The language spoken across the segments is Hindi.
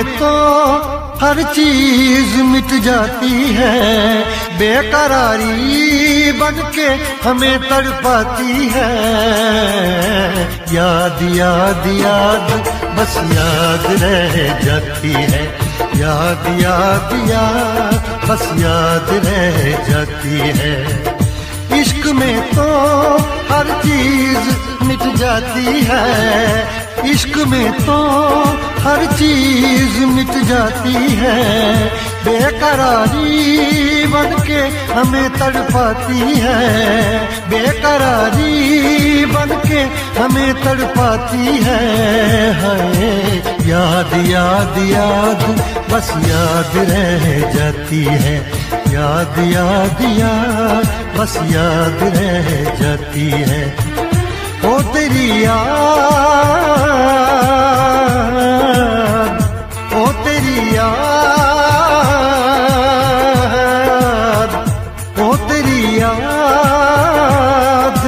में तो हर चीज मिट जाती है, बेकरारी बनके हमें तड़पाती है। याद याद याद बस याद रह जाती है, याद याद याद बस याद रह जाती है। इश्क में तो हर चीज मिट जाती है, इश्क में तो हर चीज मिट जाती है, बेकरारी बनके हमें तड़पाती है, बेकरारी बनके हमें तड़पाती है। हाय याद याद याद बस याद रह जाती है, याद याद याद बस याद रह जाती है। ओ तेरी याद, ओ तेरी याद, ओ तेरी याद,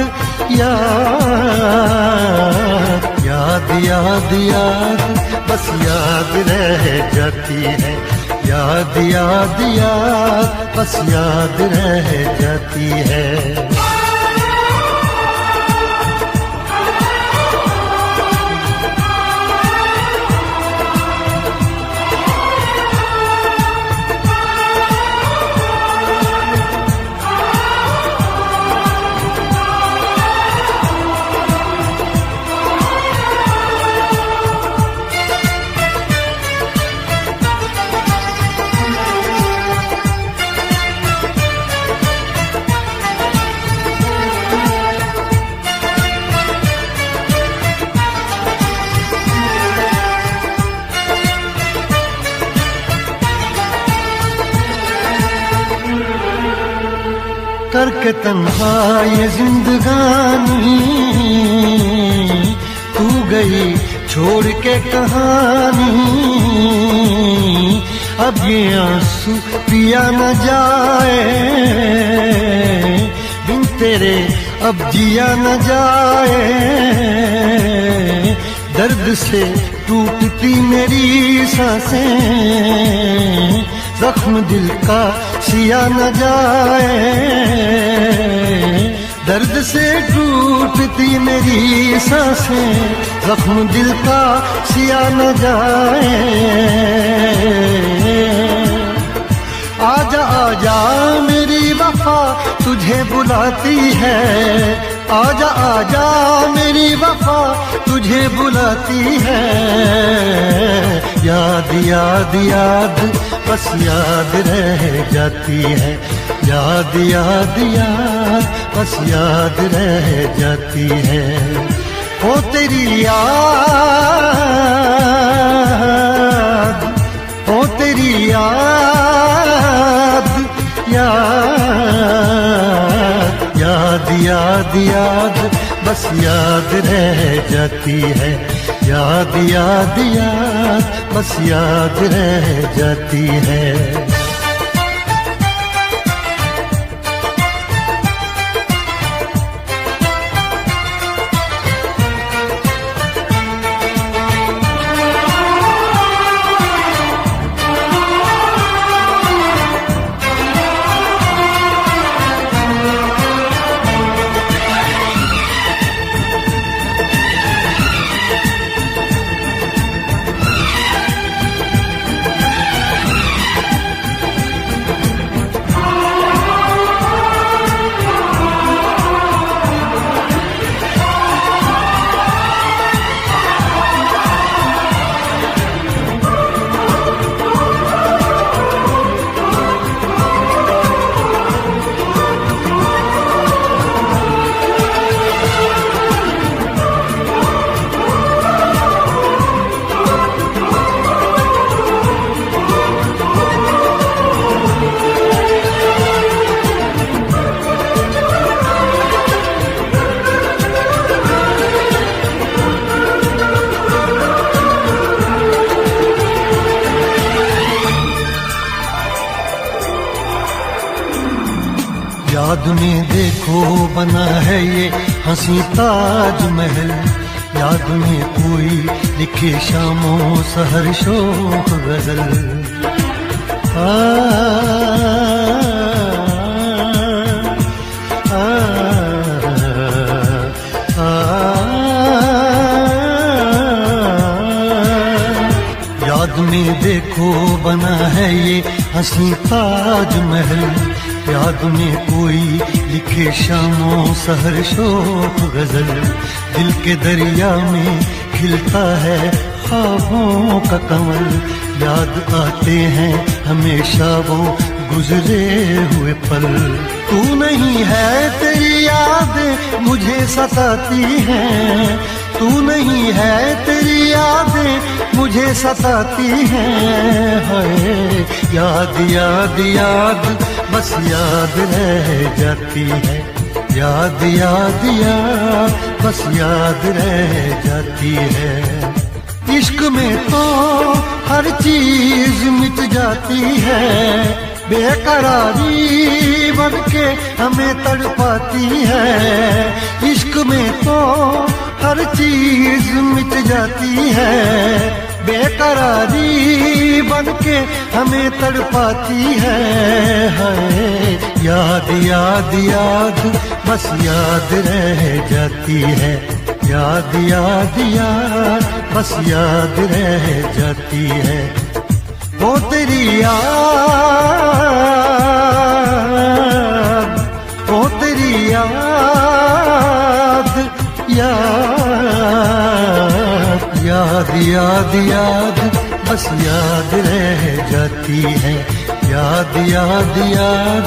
याद याद याद याद बस याद रह जाती है, याद याद याद बस याद रह जाती है। करके तन्हा ये जिंदगानी, तू गई छोड़ के कहानी। अब ये आंसू पिया न जाए, बिन तेरे अब जिया न जाए। दर्द से टूटती मेरी सांसें, जख्म दिल का सिया न जाए। दर्द से टूटती मेरी सांसें, जख्म दिल का सिया न जाए। आजा आजा मेरी वफा तुझे बुलाती है, आजा आजा मेरी वफा तुझे बुलाती है। याद याद याद बस याद रह जाती है, याद याद याद बस याद रह जाती है। ओ तेरी याद, ओ तेरी याद, याद याद याद याद बस याद रह जाती है, याद याद याद बस याद रह जाती है। याद में देखो बना है ये हंसी ताज महल, याद में कोई लिखे शामों सहर शोख गजल। आ, आ, आ, याद में देखो बना है ये हंसी ताजमहल। याद में कोई लिखे शामों सहर शोख गजल। दिल के दरिया में खिलता है ख्वाबों का कमल। याद आते हैं हमेशा वो गुजरे हुए पल। तू नहीं है तेरी याद मुझे सताती है। तू नहीं है तेरी यादें मुझे सताती हैं। हाय याद याद याद बस याद रह जाती है। याद याद याद बस याद रह जाती है। इश्क में तो हर चीज मिट जाती है। बेकरारी बन के हमें तड़पाती है। इश्क में तो हर चीज मिट जाती है। बेकरारी बन के हमें तड़पाती है। हाय याद याद याद बस याद रह जाती है। याद याद याद बस याद रह जाती है। वो तेरी याद, वो तेरी याद, याद याद याद बस याद रह जाती है। याद याद याद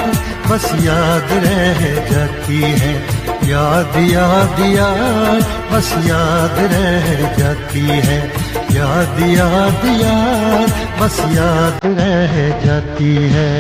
बस याद रह जाती है। याद याद याद बस याद रह जाती है। याद याद याद बस याद रह जाती है।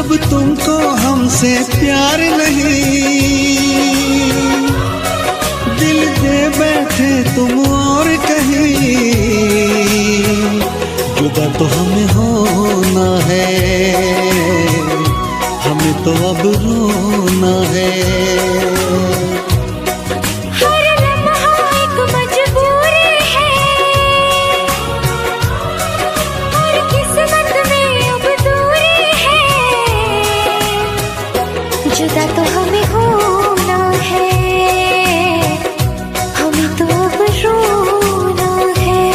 जब तुमको हमसे प्यार नहीं, दिल दे बैठे तुम और कहीं, जुदा तो हमें होना है, हमें तो अब रोना है। हर लम्हा एक मजबूरी है, और किस्मत में अब दूरी है, जुदा तो हमें होना है, हमें तो अब रोना है।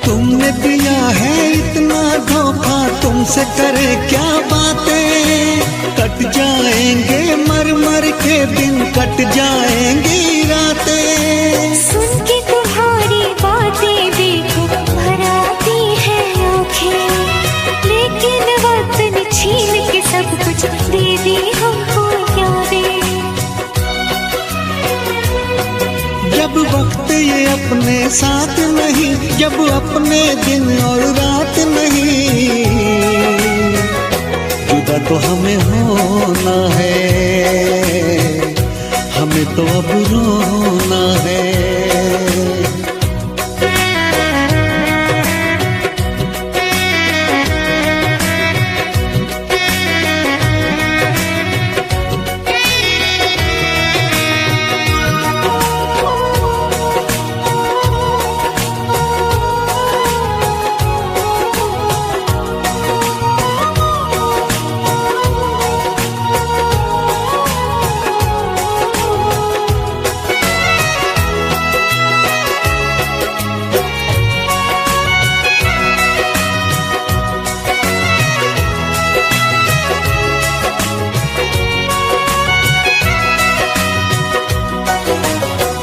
तुमने दिया है इतना धोखा, तुमसे करे क्या बातें, कट जाएंगे मर मर के दिन, कट जाएंगी रातें। सुन के तुम्हारी बातें देखो भर आती है आँखें, लेकिन वक्त ने छीन के सब कुछ दे दी हमको यादें। जब वक्त ये अपने साथ नहीं, जब अपने दिन और रात नहीं, जुदा तो हमें होना है, हमें तो अब रोना है।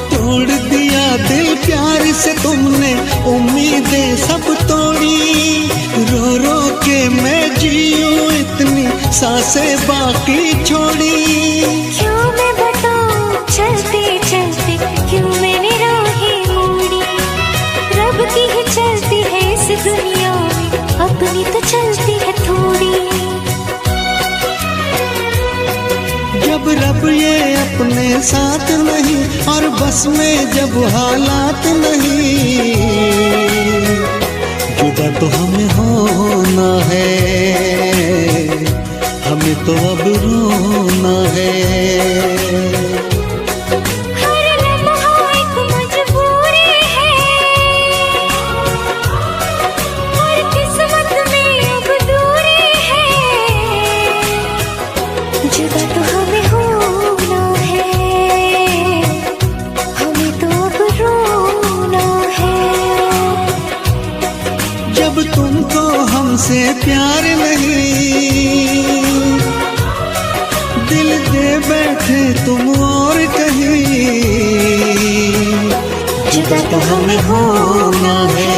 तोड़ दिया दिल प्यार से तुमने, उम्मीदें सब तोड़ी, रो रो के मैं जीऊं इतनी सांसें बाकी छोड़ी। क्यों मैं बताऊं चलते चलते क्यों मैंने राहें मोड़ी, रब की ही चलती है इस दुनिया में, अपनी तो चलती है थोड़ी। जब रब ये अपने साथ नहीं, और बस में जब हालात नहीं, जुदा तो हमें होना है, हमें तो अब रोना है। हर लम्हा एक मजबूरी है, और किस्मत में अब दूरी है, जुदा तो हमें होना है, हमें तो अब रोना है। जब तुमको हमसे प्यार नहीं, दिल दे बैठे तुम और कहीं, जुदा तो हमें होना है,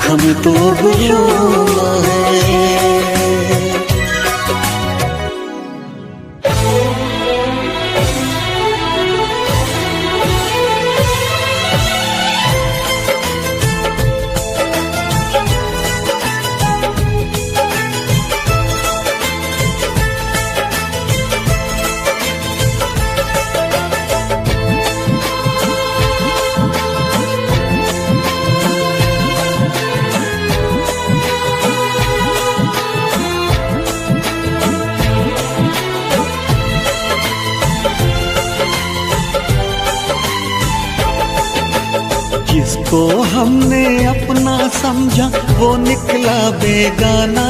हमें तो अब रोना है। जिसको हमने अपना समझा वो निकला बेगाना,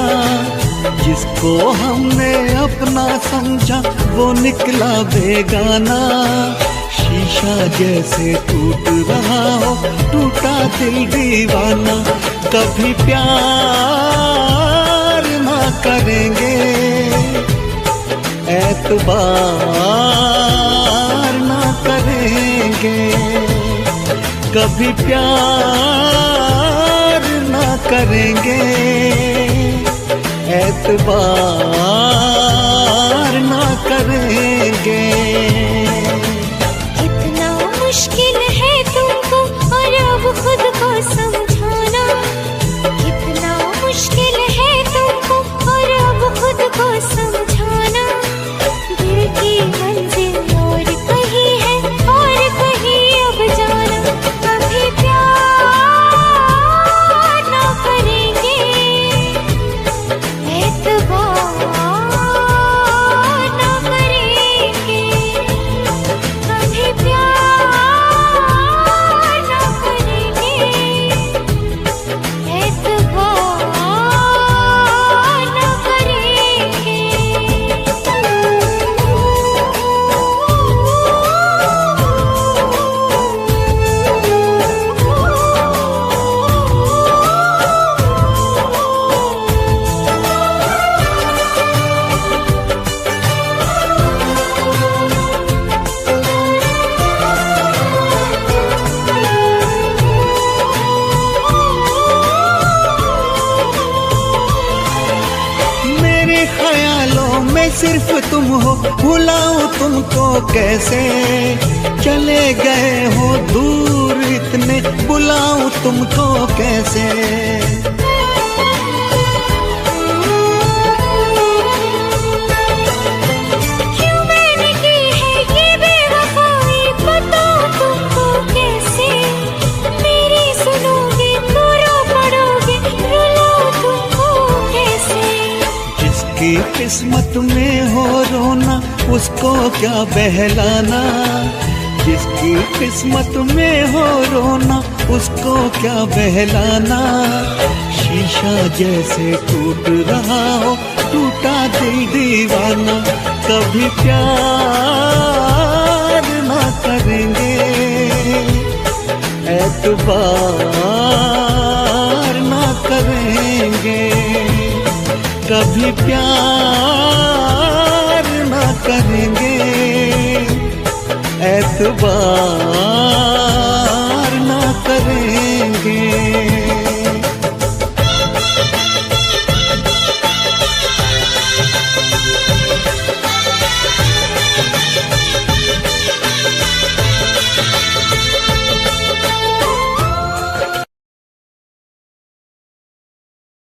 जिसको हमने अपना समझा वो निकला बेगाना। शीशा जैसे टूट रहा हो टूटा दिल दीवाना, कभी प्यार ना करेंगे एतबार कभी प्यार ना करेंगे, एतबार ना करेंगे। इतना मुश्किल है तुमको और अब खुद को समझाना, इतना मुश्किल है तुमको और अब खुद को समझाना। दिल की मंजिल और कहीं है और कहीं अब जाना। कभी प्यार ना करेंगे, एतबार ना करेंगे। कभी प्यार ना करेंगे, एतबार ना करेंगे। मेरे ख्यालों में सिर्फ तुम हो, भुलाऊं तुमको कैसे। चले गए हो दूर इतने, बुलाऊं तुमको कैसे। क्यों मैंने की है ये बेवफाई, बताओ तुमको कैसे। मेरी सुनोगे तो रो पड़ोगे, रुलाओ तुमको कैसे। जिसकी किस्मत में हो रोना, उसको क्या बहलाना। जिसकी किस्मत में हो रोना, उसको क्या बहलाना। शीशा जैसे टूट रहा हो, टूटा दिल दीवाना। कभी प्यार ना करेंगे, एतबार ना करेंगे। कभी प्यार ना करेंगे, एतबार